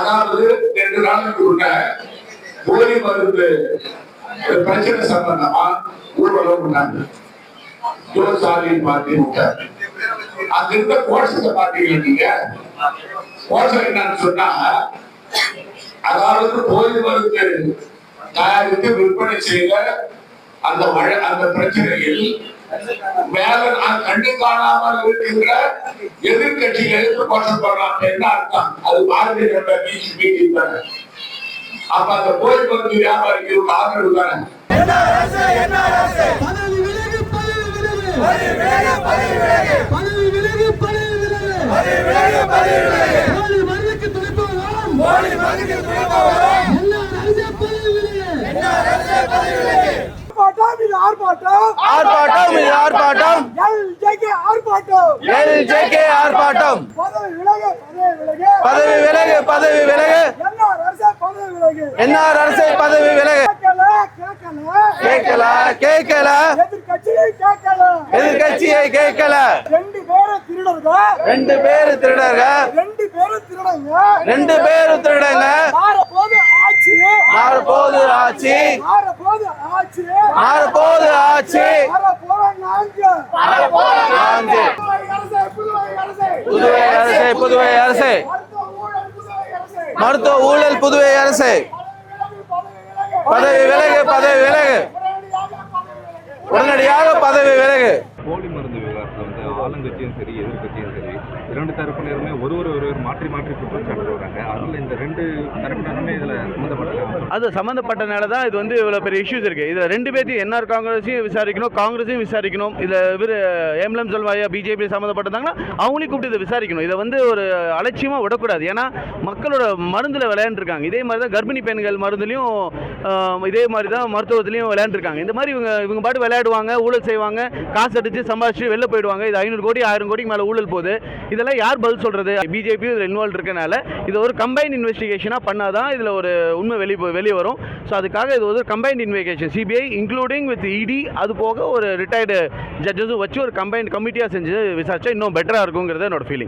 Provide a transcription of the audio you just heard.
அதாவது 2 நாளுக்கு முன்ன போலி மருந்து பிரச்சனை சம்பந்தமா ஊர்வலம் பண்ணாங்க. ஜோசாலின் பார்ட்டி அங்க இருந்த கோஷத்தை பார்த்தீங்க நீங்க. கோஷம் என்னன்னு சொன்னா, அதாவது போலி மருந்து தயாரித்து விற்பனை செய்த அந்த பிரச்சனையில் மேல நான் கண்டு காணாமல் இருக்கின்ற எதிர்கட்சிகளுக்கு கோஷம் போடலாம் என்ன அர்த்தம்? அது பாரதிய ஜனதா பிஜேபி. அப்ப அந்த போலி மருந்து வியாபாரிகளுக்கு ஆதரவு தானே. பதவி விலகு, பதவி விலகு, என்ஆர் அரசை பதவி விலகு. கேட்கல, கேட்கல, எதிர்கட்சியை கேட்கல. 2 பேரு திருடர்கள், 2 பேரு திருடங்க. மாறப்போது ஆட்சி, மாறப்போது ஆட்சி. புதுவை அரசு, புதுவை அரசு, மருத்துவ ஊழல் புதுவை அரசு பதவி விலகு, பதவி விலகு, உடனடியாக பதவி விலகு. போலி மருந்து விவகாரத்தில் ஆளுங்கட்சியும் சரி எதிர்கட்சியும் சரி 2 தரப்பினருமே ஒருவர் மாற்றி மாற்றி குற்றம் சொல்றாங்க. அதில் இந்த 2 தரப்பினருமே இதில் சம்மந்தப்பட்டாங்க. அது சம்மந்தப்பட்டனால தான் இது இவ்வளோ பெரிய இஷ்யூஸ் இருக்குது. இதில் 2 பேர்த்தையும் என்ஆர் காங்கிரஸையும் விசாரிக்கணும், காங்கிரஸையும் விசாரிக்கணும். இதில் இவர் எம்எல்எம் சொல்வாயா பிஜேபி சம்மந்தப்பட்டிருந்தாங்கன்னா அவங்களையும் கூப்பிட்டு இதை விசாரிக்கணும். இதை ஒரு அலட்சியமாக விடக்கூடாது. ஏன்னா மக்களோட மருந்தில் விளையாண்டுருக்காங்க. இதே மாதிரி தான் கர்ப்பிணி பெண்கள் மருந்துலையும் இதே மாதிரி தான் மருத்துவத்திலையும் விளையாண்டுருக்காங்க. இந்த மாதிரி இவங்க பாட்டு விளையாடுவாங்க, ஊழல் செய்வாங்க, காசு அடித்து சம்பாதிச்சு வெளில போயிடுவாங்க. இது 500 கோடி 1000 கோடிக்கு மேலே ஊழல் போகுது. இதெல்லாம் யார் பதில் சொல்கிறது? பிஜேபி இதில் இன்வால்வ் இருக்கனால இது ஒரு கம்பைன்ட் இன்வெஸ்டிகேஷனாக பண்ணாதான் இதில் ஒரு உண்மை வெளியே வரும். ஸோ அதுக்காக இது ஒரு combined investigation, CBI including with இடி, அது போக ஒரு ரிட்டையர்டு ஜட்ஜஸும் வச்சு ஒரு கம்பைன்ட் கமிட்டியாக செஞ்சு விசாரிச்சா இன்னும் பெட்டராக இருக்குங்கிறது என்னோட ஃபீலிங்.